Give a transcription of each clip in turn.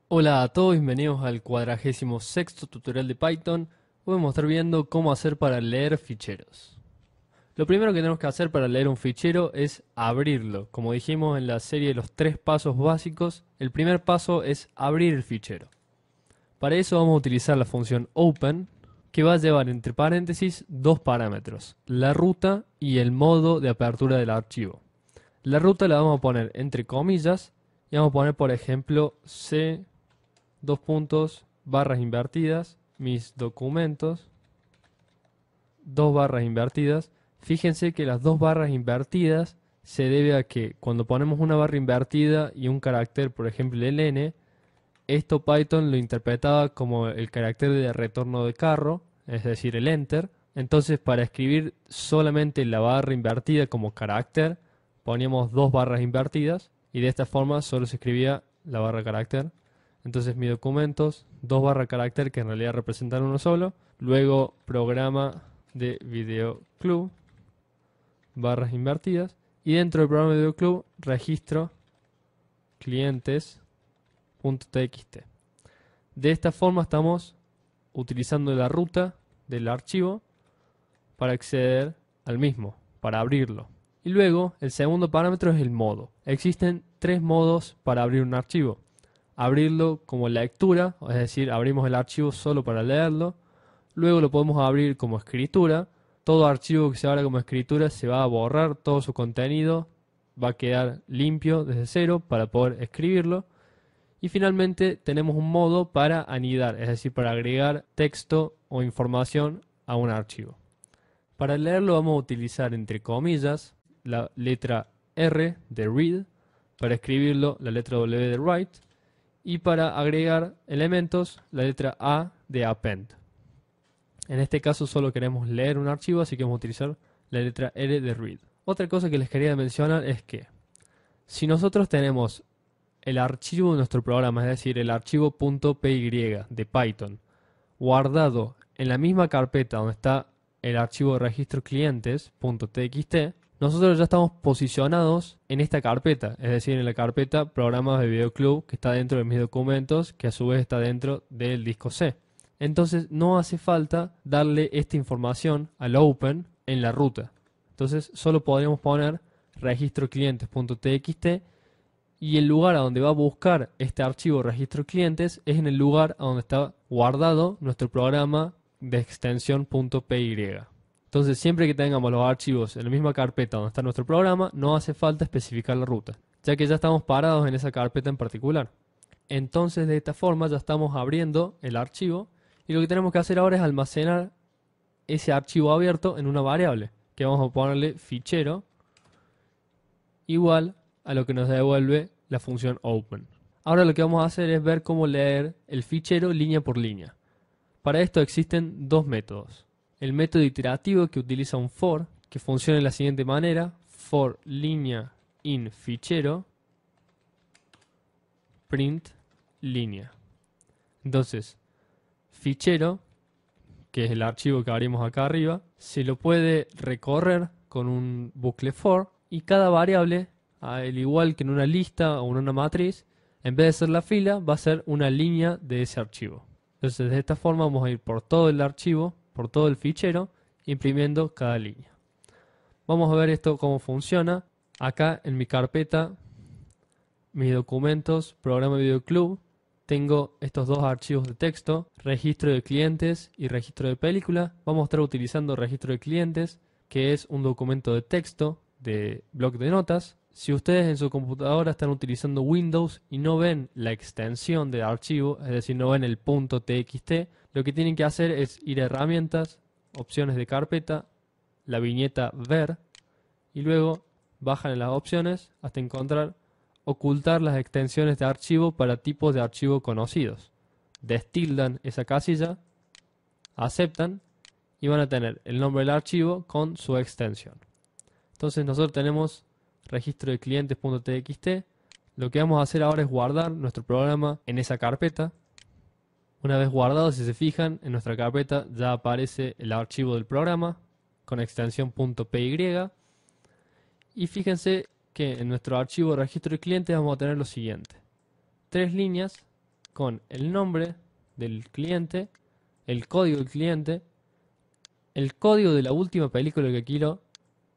Hola a todos, bienvenidos al 46º tutorial de Python. Hoy vamos a estar viendo cómo hacer para leer ficheros. Lo primero que tenemos que hacer para leer un fichero es abrirlo. Como dijimos en la serie de los 3 pasos básicos, el primer paso es abrir el fichero. Para eso vamos a utilizar la función open, que va a llevar entre paréntesis dos parámetros, la ruta y el modo de apertura del archivo. La ruta la vamos a poner entre comillas y vamos a poner, por ejemplo, C dos puntos, barras invertidas, mis documentos, dos barras invertidas. Fíjense que las dos barras invertidas se debe a que cuando ponemos una barra invertida y un carácter, por ejemplo el n, esto Python lo interpretaba como el carácter de retorno de carro, es decir, el enter. Entonces, para escribir solamente la barra invertida como carácter, poníamos dos barras invertidas y de esta forma solo se escribía la barra carácter. Entonces, mis documentos, dos barra carácter que en realidad representan uno solo. Luego, programa de videoclub, barras invertidas. Y dentro del programa de videoclub, registro clientes.txt. De esta forma estamos utilizando la ruta del archivo para acceder al mismo, para abrirlo. Y luego, el segundo parámetro es el modo. Existen tres modos para abrir un archivo. Abrirlo como lectura, es decir, abrimos el archivo solo para leerlo. Luego lo podemos abrir como escritura. Todo archivo que se abra como escritura se va a borrar todo su contenido, va a quedar limpio desde cero para poder escribirlo. Y finalmente tenemos un modo para anidar, es decir, para agregar texto o información a un archivo. Para leerlo vamos a utilizar entre comillas la letra R de read, para escribirlo la letra W de write, y para agregar elementos la letra A de append. En este caso solo queremos leer un archivo, así que vamos a utilizar la letra R de read. Otra cosa que les quería mencionar es que si nosotros tenemos el archivo de nuestro programa, es decir, el archivo .py de Python, guardado en la misma carpeta donde está el archivo de registro clientes.txt, nosotros ya estamos posicionados en esta carpeta, es decir, en la carpeta programas de videoclub que está dentro de mis documentos, que a su vez está dentro del disco C. Entonces no hace falta darle esta información al open en la ruta. Entonces solo podríamos poner registro clientes.txt y el lugar a donde va a buscar este archivo registro clientes es en el lugar a donde está guardado nuestro programa de extensión .py. Entonces, siempre que tengamos los archivos en la misma carpeta donde está nuestro programa, no hace falta especificar la ruta, ya que ya estamos parados en esa carpeta en particular. Entonces, de esta forma ya estamos abriendo el archivo y lo que tenemos que hacer ahora es almacenar ese archivo abierto en una variable, que vamos a ponerle fichero igual a lo que nos devuelve la función open. Ahora lo que vamos a hacer es ver cómo leer el fichero línea por línea. Para esto existen dos métodos. El método iterativo que utiliza un for, que funciona de la siguiente manera: for línea in fichero print línea. Entonces, fichero, que es el archivo que abrimos acá arriba, se lo puede recorrer con un bucle for y cada variable, al igual que en una lista o en una matriz, en vez de ser la fila, va a ser una línea de ese archivo. Entonces, de esta forma vamos a ir por todo el archivo, por todo el fichero, imprimiendo cada línea. Vamos a ver esto cómo funciona. Acá en mi carpeta, mis documentos, programa videoclub, tengo estos dos archivos de texto, registro de clientes y registro de película. Vamos a estar utilizando registro de clientes, que es un documento de texto de bloc de notas. Si ustedes en su computadora están utilizando Windows y no ven la extensión del archivo, es decir, no ven el .txt, lo que tienen que hacer es ir a herramientas, opciones de carpeta, la viñeta ver, y luego bajan en las opciones hasta encontrar ocultar las extensiones de archivo para tipos de archivo conocidos. Destildan esa casilla, aceptan y van a tener el nombre del archivo con su extensión. Entonces nosotros tenemos registro de clientes.txt. Lo que vamos a hacer ahora es guardar nuestro programa en esa carpeta. Una vez guardado, si se fijan, en nuestra carpeta ya aparece el archivo del programa con extensión .py. Y fíjense que en nuestro archivo de registro de clientes vamos a tener lo siguiente: tres líneas con el nombre del cliente, el código del cliente, el código de la última película que quiero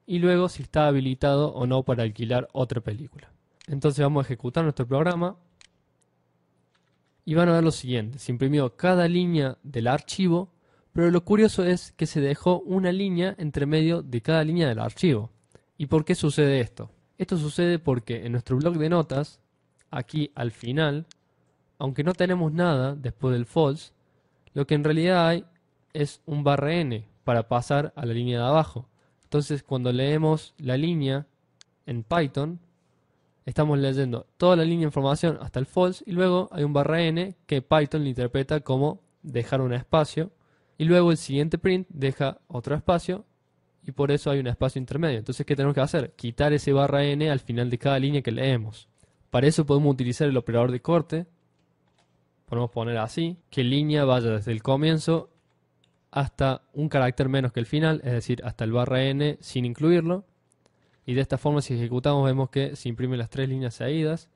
y luego si está habilitado o no para alquilar otra película. Entonces vamos a ejecutar nuestro programa y van a ver lo siguiente. Se imprimió cada línea del archivo, pero lo curioso es que se dejó una línea entre medio de cada línea del archivo. ¿Y por qué sucede esto? Esto sucede porque en nuestro bloc de notas, aquí al final, aunque no tenemos nada después del false, lo que en realidad hay es un /n para pasar a la línea de abajo. Entonces cuando leemos la línea en Python, estamos leyendo toda la línea de información hasta el false y luego hay un /n que Python le interpreta como dejar un espacio y luego el siguiente print deja otro espacio y por eso hay un espacio intermedio. Entonces, ¿qué tenemos que hacer? Quitar ese /n al final de cada línea que leemos. Para eso podemos utilizar el operador de corte. Podemos poner así, que línea vaya desde el comienzo hasta un carácter menos que el final, es decir, hasta el /n sin incluirlo. Y de esta forma, si ejecutamos, vemos que se imprimen las 3 líneas seguidas.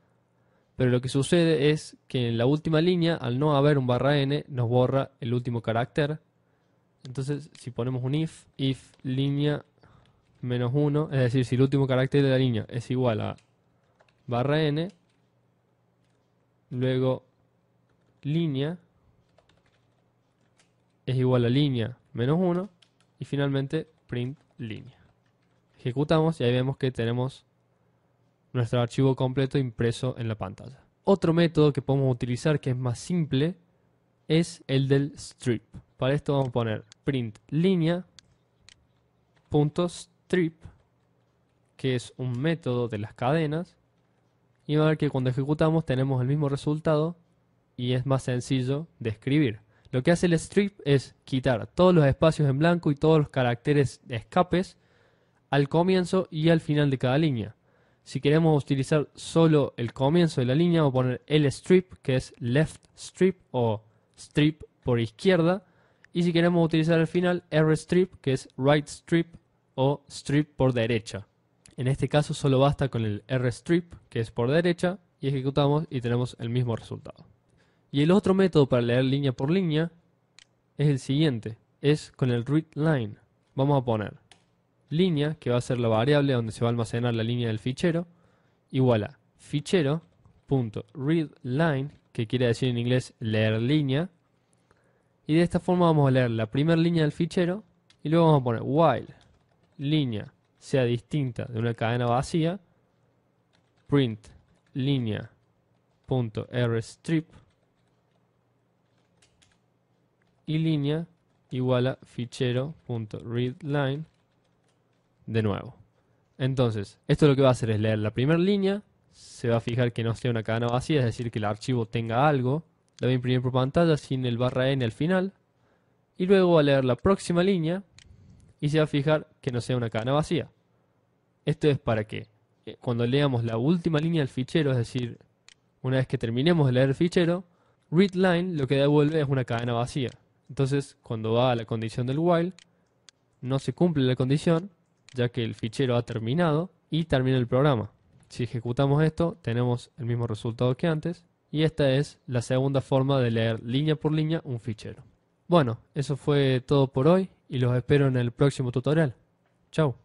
Pero lo que sucede es que en la última línea, al no haber un /n, nos borra el último carácter. Entonces, si ponemos un if línea -1, es decir, si el último carácter de la línea es igual a /n, luego línea es igual a línea -1 y finalmente print línea. Ejecutamos y ahí vemos que tenemos nuestro archivo completo impreso en la pantalla. Otro método que podemos utilizar que es más simple es el del strip. Para esto vamos a poner print línea .strip, que es un método de las cadenas, y va a ver que cuando ejecutamos tenemos el mismo resultado y es más sencillo de escribir. Lo que hace el strip es quitar todos los espacios en blanco y todos los caracteres de escapes al comienzo y al final de cada línea. Si queremos utilizar solo el comienzo de la línea, vamos a poner lstrip, que es left strip o strip por izquierda. Y si queremos utilizar el final, rstrip, que es right strip o strip por derecha. En este caso solo basta con el rstrip, que es por derecha, y ejecutamos y tenemos el mismo resultado. Y el otro método para leer línea por línea es el siguiente, es con el readline. Vamos a poner línea, que va a ser la variable donde se va a almacenar la línea del fichero, igual a fichero.readline, que quiere decir en inglés leer línea. Y de esta forma vamos a leer la primera línea del fichero y luego vamos a poner while línea sea distinta de una cadena vacía, print línea.rstrip y línea igual a fichero.readline de nuevo. Entonces, esto lo que va a hacer es leer la primera línea, se va a fijar que no sea una cadena vacía, es decir, que el archivo tenga algo, la va a imprimir por pantalla sin el /n al final, y luego va a leer la próxima línea y se va a fijar que no sea una cadena vacía. Esto es para que cuando leamos la última línea del fichero, es decir, una vez que terminemos de leer el fichero, readline lo que devuelve es una cadena vacía. Entonces, cuando va a la condición del while, no se cumple la condición, ya que el fichero ha terminado y termina el programa. Si ejecutamos esto, tenemos el mismo resultado que antes, y esta es la segunda forma de leer línea por línea un fichero. Bueno, eso fue todo por hoy y los espero en el próximo tutorial. Chao.